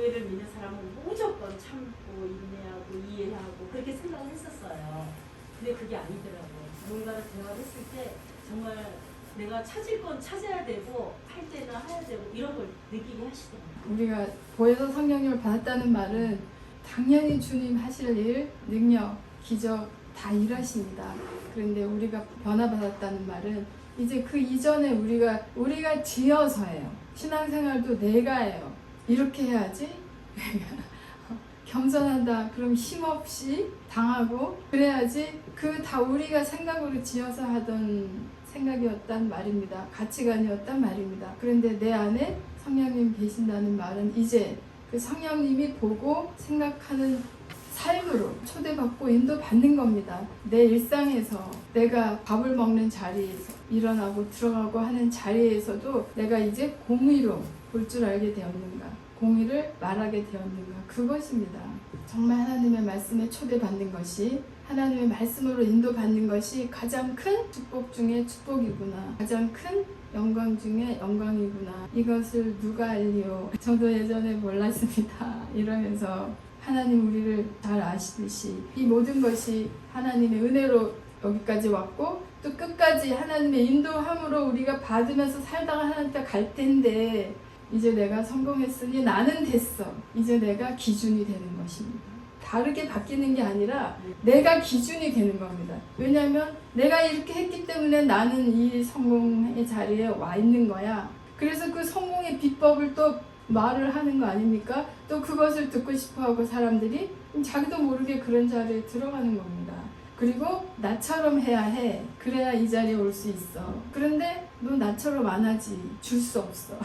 교회를 믿는 사람은 무조건 참고 인내하고 이해하고 그렇게 생각을 했었어요. 근데 그게 아니더라고요. 뭔가를 대화를 했을 때 정말 내가 찾을 건 찾아야 되고 할 때는 해야 되고 이런 걸 느끼게 하시더라고요. 우리가 보혜사 성령님을 받았다는 말은 당연히 주님 하실 일, 능력, 기적 다 일하십니다. 그런데 우리가 변화받았다는 말은 이제 그 이전에 우리가 지어서예요. 신앙생활도 내가 해요. 이렇게 해야지. 겸손한다. 그럼 힘없이 당하고 그래야지. 그 다 우리가 생각으로 지어서 하던 생각이었단 말입니다. 가치관이었단 말입니다. 그런데 내 안에 성령님 계신다는 말은 이제 그 성령님이 보고 생각하는 삶으로 초대받고 인도받는 겁니다. 내 일상에서 내가 밥을 먹는 자리에서 일어나고 들어가고 하는 자리에서도 내가 이제 공의로 볼 줄 알게 되었는가, 공의를 말하게 되었는가, 그것입니다. 정말 하나님의 말씀에 초대받는 것이, 하나님의 말씀으로 인도받는 것이 가장 큰 축복 중에 축복이구나, 가장 큰 영광 중에 영광이구나. 이것을 누가 알리요? 저도 예전에 몰랐습니다. 이러면서 하나님 우리를 잘 아시듯이 이 모든 것이 하나님의 은혜로 여기까지 왔고 또 끝까지 하나님의 인도함으로 우리가 받으면서 살다가 하나님께 갈 텐데, 이제 내가 성공했으니 나는 됐어. 이제 내가 기준이 되는 것입니다. 다르게 바뀌는 게 아니라 내가 기준이 되는 겁니다. 왜냐하면 내가 이렇게 했기 때문에 나는 이 성공의 자리에 와 있는 거야. 그래서 그 성공의 비법을 또 말을 하는 거 아닙니까? 또 그것을 듣고 싶어하고 사람들이 자기도 모르게 그런 자리에 들어가는 겁니다. 그리고 나처럼 해야 해. 그래야 이 자리에 올 수 있어. 그런데 너 나처럼 안 하지. 줄 수 없어.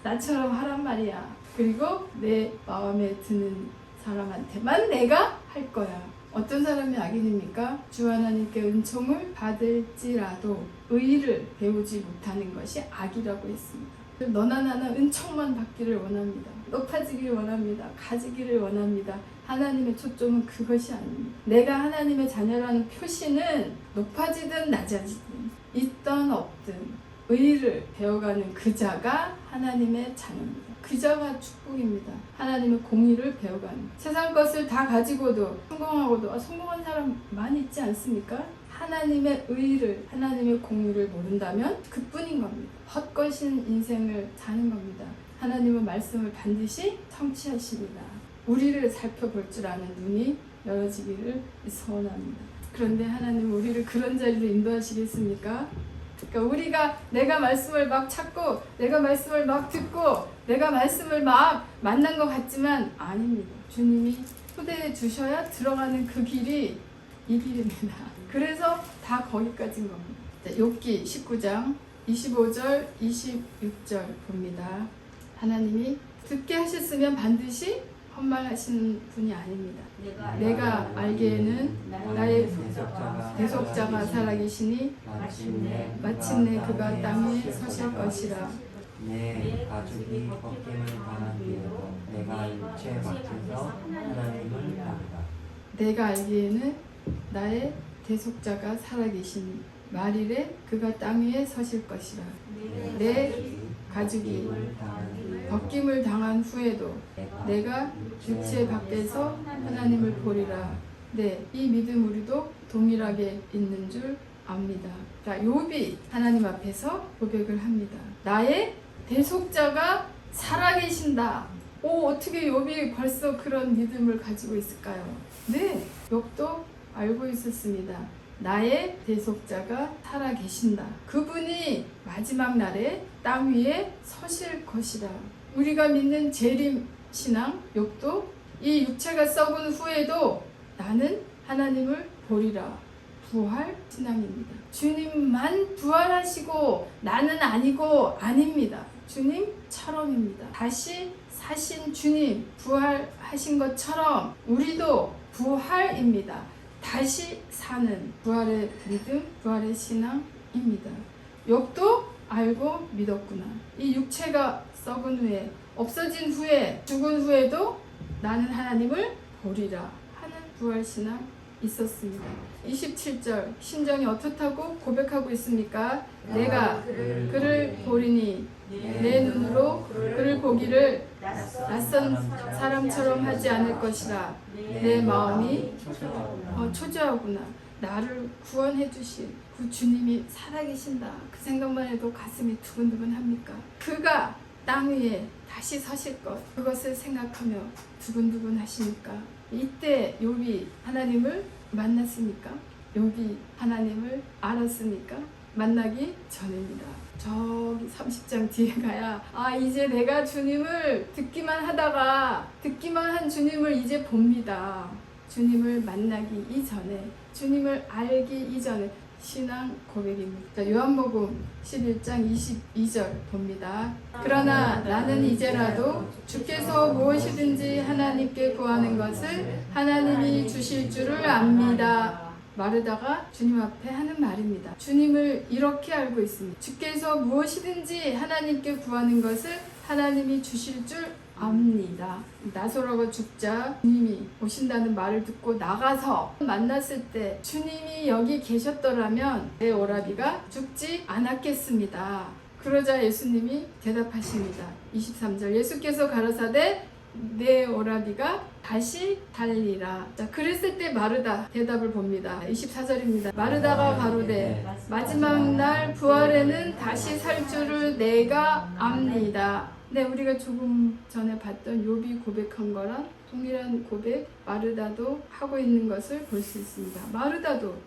나처럼 하란 말이야. 그리고 내 마음에 드는 사람한테만 내가 할 거야. 어떤 사람이 악인입니까? 주 하나님께 은총을 받을지라도 의를 배우지 못하는 것이 악이라고 했습니다. 너나 나나 은총만 받기를 원합니다. 높아지기를 원합니다. 가지기를 원합니다. 하나님의 초점은 그것이 아닙니다. 내가 하나님의 자녀라는 표시는 높아지든 낮아지든 있든 없든 의를 배워가는 그 자가 하나님의 자녀입니다. 그 자가 축복입니다. 하나님의 공의를 배워가는. 세상 것을 다 가지고도 성공하고도 성공한 사람 많이 있지 않습니까? 하나님의 의를, 하나님의 공의를 모른다면 그뿐인 겁니다. 헛것인 인생을 사는 겁니다. 하나님의 말씀을 반드시 성취하십니다. 우리를 살펴볼 줄 아는 눈이 열어지기를 소원합니다. 그런데 하나님 우리를 그런 자리로 인도하시겠습니까? 그러니까 우리가 내가 말씀을 막 찾고 내가 말씀을 막 듣고 내가 말씀을 막 만난 것 같지만 아닙니다. 주님이 초대해 주셔야 들어가는 그 길이 이 길입니다. 그래서 다 거기까지인 겁니다. 욥기 19장 25절 26절 봅니다. 하나님이 듣게 하셨으면 반드시 헛말하시는 분이 아닙니다. 내가 알기에는 나의 대속자가 살아계시니 마침내 그가 땅에 서실 것이라. 내 가죽이 벗김을 당한 뒤에도 내가 일체 밖에서 하나님을 보리라. 내가 알기에는 나의 대속자가 살아계시니 말일에 그가 땅 위에 서실 것이라. 내 가죽이 벗김을 당한 후에도 내가 육체 밖에서 하나님을 보리라. 네, 이 믿음 우리도 동일하게 있는 줄 압니다. 자, 욥이 하나님 앞에서 고백을 합니다. 나의 대속자가 살아계신다. 어떻게 욥이 벌써 그런 믿음을 가지고 있을까요? 네, 욥도 알고 있었습니다. 나의 대속자가 살아계신다. 그분이 마지막 날에 땅 위에 서실 것이라. 우리가 믿는 재림 신앙 욥도 이 육체가 썩은 후에도 나는 하나님을 보리라. 부활 신앙입니다. 주님만 부활하시고 나는 아니고 아닙니다. 주님처럼입니다. 다시 사신 주님 부활하신 것처럼 우리도 부활입니다. 다시 사는 부활의 믿음, 부활의 신앙입니다. 욥도 알고 믿었구나. 이 육체가 썩은 후에, 없어진 후에, 죽은 후에도 나는 하나님을 보리라 하는 부활 신앙입니다. 있었습니다. 27절 심정이 어떻다고 고백하고 있습니까? 내가 그를 보리니 내 눈으로 그를 보기를 낯선 사람처럼 하지 않을 것이라. 내 마음이 초조하구나. 나를 구원해 주실 그 주님이 살아계신다. 그 생각만 해도 가슴이 두근두근 합니까? 그가 땅 위에 다시 서실 것, 그것을 생각하며 두근두근 하십니까? 이때 욥이 하나님을 만났습니까? 욥이 하나님을 알았습니까? 만나기 전입니다. 저기 30장 뒤에 가야 이제 내가 주님을 듣기만 한 주님을 이제 봅니다. 주님을 만나기 이전에, 주님을 알기 이전에 신앙 고백입니다. 요한복음 11장 22절 봅니다. 그러나 나는 이제라도 주께서 무엇이든지 하나님께 구하는 것을 하나님이 주실 줄을 압니다. 마르다가 주님 앞에 하는 말입니다. 주님을 이렇게 알고 있습니다. 주께서 무엇이든지 하나님께 구하는 것을 하나님이 주실 줄 압니다. 나사로가 죽자 주님이 오신다는 말을 듣고 나가서 만났을 때 주님이 여기 계셨더라면 내 오라비가 죽지 않았겠습니다. 그러자 예수님이 대답하십니다. 23절 예수께서 가라사대 내 오라비가 다시 살리라. 자, 그랬을 때 마르다 대답을 봅니다. 24절입니다. 마르다가 가로되 마지막 날 부활에는 다시 살 줄을 내가 압니다. 네, 우리가 조금 전에 봤던 욥이 고백한 거랑 동일한 고백 마르다도 하고 있는 것을 볼 수 있습니다. 마르다도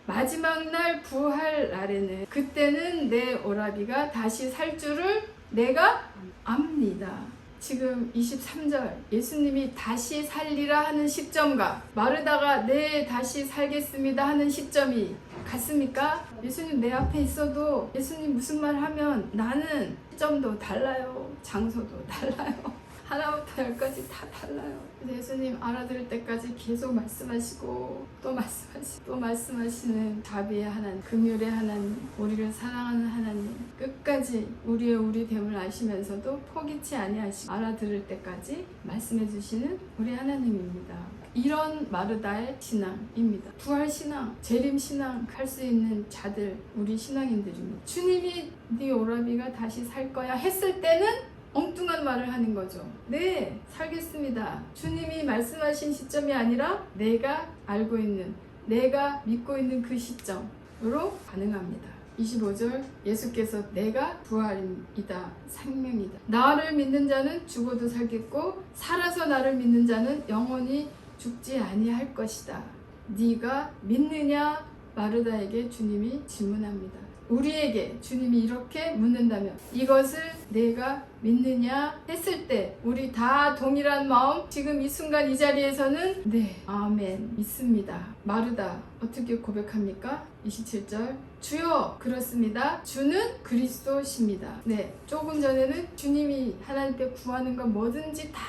마지막 날 부활 날에는 그때는 내 오라비가 다시 살 줄을 내가 압니다. 지금 23절 예수님이 다시 살리라 하는 시점과 마르다가 다시 살겠습니다 하는 시점이 같습니까? 예수님 내 앞에 있어도 예수님 무슨 말 하면 나는 시점도 달라요. 장소도 달라요. 하나부터 열까지 다 달라요. 그래서 예수님 알아들을 때까지 계속 말씀하시고 또 말씀하시고 또 말씀하시는 자비의 하나님, 긍휼의 하나님, 우리를 사랑하는 하나님, 끝까지 우리 됨을 아시면서도 포기치 아니하시고 알아들을 때까지 말씀해 주시는 우리 하나님입니다. 이런 마르다의 신앙입니다. 부활신앙, 재림신앙 할 수 있는 자들, 우리 신앙인들입니다. 주님이 네 오라비가 다시 살 거야 했을 때는 엉뚱한 말을 하는 거죠. 네, 살겠습니다. 주님이 말씀하신 시점이 아니라 내가 알고 있는, 내가 믿고 있는 그 시점으로 가능합니다. 25절 예수께서 내가 부활이다, 생명이다. 나를 믿는 자는 죽어도 살겠고 살아서 나를 믿는 자는 영원히 죽지 아니할 것이다. 네가 믿느냐? 마르다에게 주님이 질문합니다. 우리에게 주님이 이렇게 묻는다면 이것을 내가 믿느냐 했을 때 우리 다 동일한 마음, 지금 이 순간 이 자리에서는 네, 아멘, 믿습니다. 마르다 어떻게 고백합니까? 27절 주여, 그렇습니다. 주는 그리스도십니다. 네, 조금 전에는 주님이 하나님께 구하는 건 뭐든지 다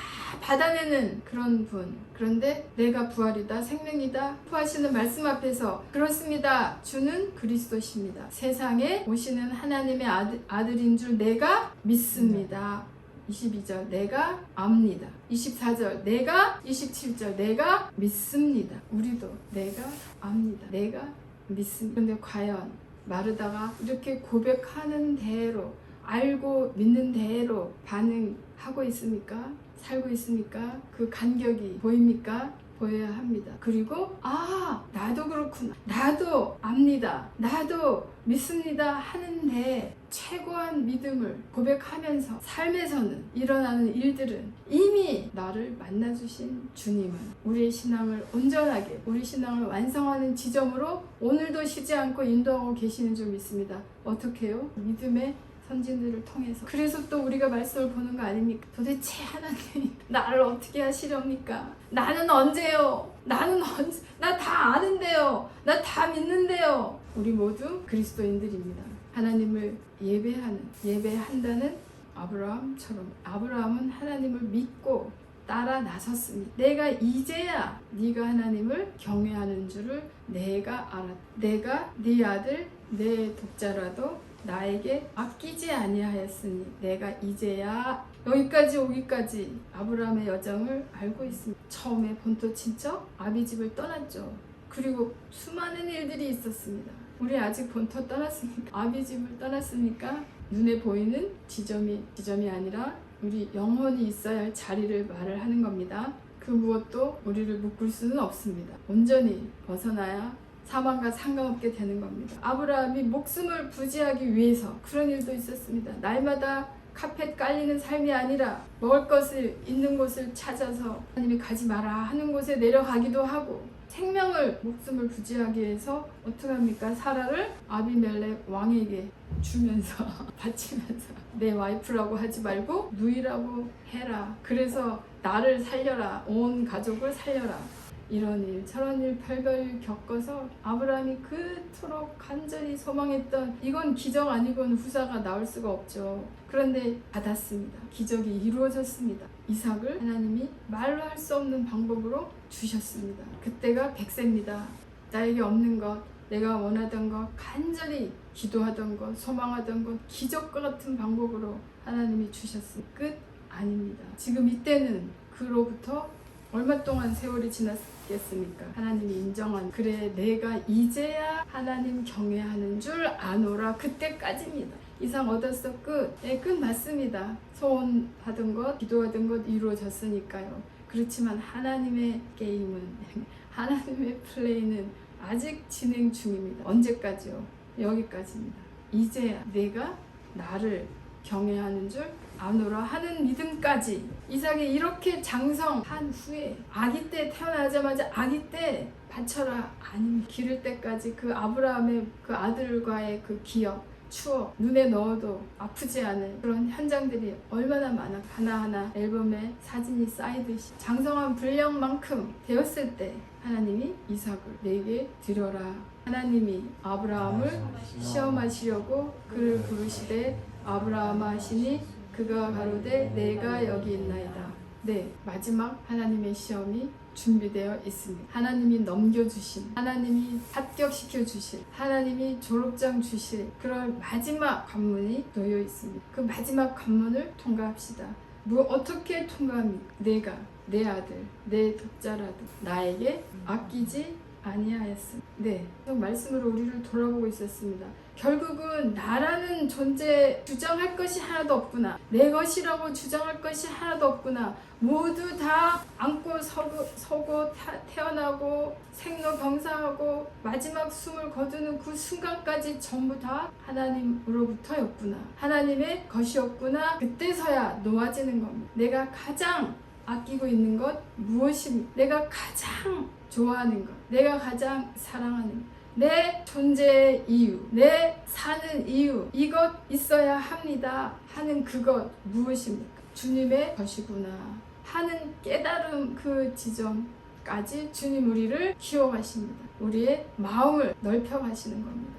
받아내는 그런 분. 그런데 내가 부활이다, 생명이다 하시는 말씀 앞에서 그렇습니다. 주는 그리스도십니다. 세상에 오시는 하나님의 아들인 줄 내가 믿습니다. 22절 내가 압니다. 24절 내가, 27절 내가 믿습니다. 우리도 내가 압니다. 내가 믿습니다. 그런데 과연 마르다가 이렇게 고백하는 대로, 알고 믿는 대로 반응하고 있습니까? 살고 있습니까? 그 간격이 보입니까? 보여야 합니다. 그리고 나도 그렇구나, 나도 압니다, 나도 믿습니다 하는데 최고한 믿음을 고백하면서 삶에서는 일어나는 일들은 이미 나를 만나주신 주님은 우리의 신앙을 온전하게, 우리 신앙을 완성하는 지점으로 오늘도 쉬지 않고 인도하고 계시는 줄 믿습니다. 어떻게 해요? 믿음의 선진들을 통해서. 그래서 또 우리가 말씀을 보는 거 아닙니까? 도대체 하나님 나를 어떻게 하시렵니까? 나는 언제요? 나는 언제? 나 다 아는데요. 나 다 믿는데요. 우리 모두 그리스도인들입니다. 하나님을 예배한다는 아브라함처럼 아브라함은 하나님을 믿고 따라 나섰습니다. 내가 이제야 네가 하나님을 경외하는 줄을 내가 알았다. 내가 네 아들 내 독자라도 나에게 아끼지 아니하였으니 내가 이제야 여기까지 오기까지 아브라함의 여정을 알고 있습니다. 처음에 본토 친척 아비집을 떠났죠. 그리고 수많은 일들이 있었습니다. 우리 아직 본토 떠났습니까? 아비집을 떠났으니까 눈에 보이는 지점이 아니라 우리 영혼이 있어야 할 자리를 말을 하는 겁니다. 그 무엇도 우리를 묶을 수는 없습니다. 온전히 벗어나야 사망과 상관없게 되는 겁니다. 아브라함이 목숨을 부지하기 위해서 그런 일도 있었습니다. 날마다 카펫 깔리는 삶이 아니라 먹을 것을 있는 곳을 찾아서 하나님이 가지 마라 하는 곳에 내려가기도 하고, 생명을 목숨을 부지하기 위해서 어떻게 합니까? 사라를 아비멜렉 왕에게 주면서 바치면서 내 와이프라고 하지 말고 누이라고 해라. 그래서 나를 살려라. 온 가족을 살려라. 이런 일 저런 일 별별 겪어서 아브라함이 그토록 간절히 소망했던, 이건 기적 아니고는 후사가 나올 수가 없죠. 그런데 받았습니다. 기적이 이루어졌습니다. 이삭을 하나님이 말로 할 수 없는 방법으로 주셨습니다. 그때가 100세입니다. 나에게 없는 것, 내가 원하던 것, 간절히 기도하던 것, 소망하던 것, 기적과 같은 방법으로 하나님이 주셨습니다. 끝 아닙니다. 지금 이때는 그로부터 얼마 동안 세월이 지났겠습니까? 하나님이 인정한, 그래 내가 이제야 하나님 경외하는 줄 아노라. 그때까지입니다. 이상 얻었어. 끝. 네, 끝 맞습니다. 소원하던 것, 기도하던 것 이루어졌으니까요. 그렇지만 하나님의 게임은, 하나님의 플레이는 아직 진행 중입니다. 언제까지요? 여기까지입니다. 이제야 내가 나를 경외하는 줄 아노라 하는 믿음까지. 이삭이 이렇게 장성한 후에 아기 때, 태어나자마자 아기 때 바쳐라 아닙니다. 기를 때까지 그 아브라함의 그 아들과의 그 기억, 추억, 눈에 넣어도 아프지 않은 그런 현장들이 얼마나 많아. 하나하나 앨범에 사진이 쌓이듯이 장성한 분량만큼 되었을 때 하나님이 이삭을 내게 드려라. 하나님이 아브라함을 시험하시려고 그를 부르시되 아브라함아 하시니 그가 가로되 내가 여기 있나이다. 네, 마지막 하나님의 시험이 준비되어 있습니다. 하나님이 넘겨주신, 하나님이 합격시켜 주실, 하나님이 졸업장 주실 그런 마지막 관문이 놓여 있습니다. 그 마지막 관문을 통과합시다. 어떻게 통과합니까? 내가 내 아들, 내 독자라도 나에게 아끼지 아니하였습니다. 네, 그 말씀으로 우리를 돌아보고 있었습니다. 결국은 나라는 존재 주장할 것이 하나도 없구나. 내 것이라고 주장할 것이 하나도 없구나. 모두 다 안고 서고 태어나고 생로병사하고 마지막 숨을 거두는 그 순간까지 전부 다 하나님으로부터였구나. 하나님의 것이었구나. 그때서야 놓아지는 겁니다. 내가 가장 아끼고 있는 것 무엇입니까? 내가 가장 좋아하는 것, 내가 가장 사랑하는 것, 내 존재의 이유, 내 사는 이유, 이것 있어야 합니다 하는 그것 무엇입니까? 주님의 것이구나 하는 깨달음, 그 지점까지 주님 우리를 키워가십니다. 우리의 마음을 넓혀가시는 겁니다.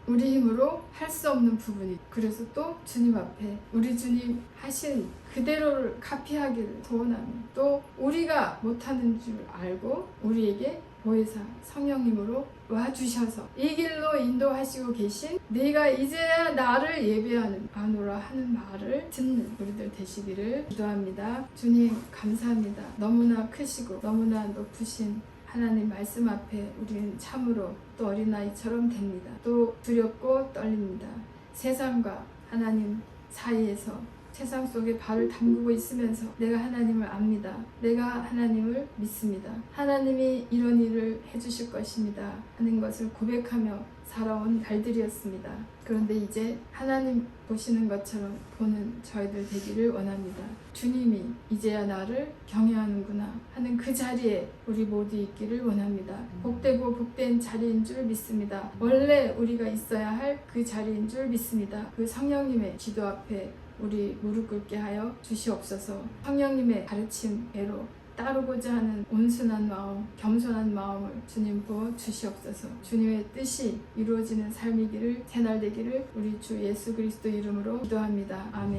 우리 힘으로 할 수 없는 부분이, 그래서 또 주님 앞에 우리 주님 하신 그대로를 카피하기를 소원하며, 또 우리가 못하는 줄 알고 우리에게 보혜사 성령님으로 와주셔서 이 길로 인도하시고 계신, 내가 이제야 나를 예배하는 아노라 하는 말을 듣는 우리들 되시기를 기도합니다. 주님 감사합니다. 너무나 크시고 너무나 높으신 하나님 말씀 앞에 우리는 참으로 또 어린아이처럼 됩니다. 또 두렵고 떨립니다. 세상과 하나님 사이에서, 세상 속에 발을 담그고 있으면서 내가 하나님을 압니다. 내가 하나님을 믿습니다. 하나님이 이런 일을 해주실 것입니다 하는 것을 고백하며 살아온 날들이었습니다. 그런데 이제 하나님 보시는 것처럼 보는 저희들 되기를 원합니다. 주님이 이제야 나를 경외하는구나 하는 그 자리에 우리 모두 있기를 원합니다. 복되고 복된 자리인 줄 믿습니다. 원래 우리가 있어야 할 그 자리인 줄 믿습니다. 그 성령님의 기도 앞에 우리 무릎 꿇게 하여 주시옵소서. 성령님의 가르침대로 따르고자 하는 온순한 마음, 겸손한 마음을 주님 부어 주시옵소서. 주님의 뜻이 이루어지는 삶이기를, 새날 되기를 우리 주 예수 그리스도 이름으로 기도합니다. 아멘.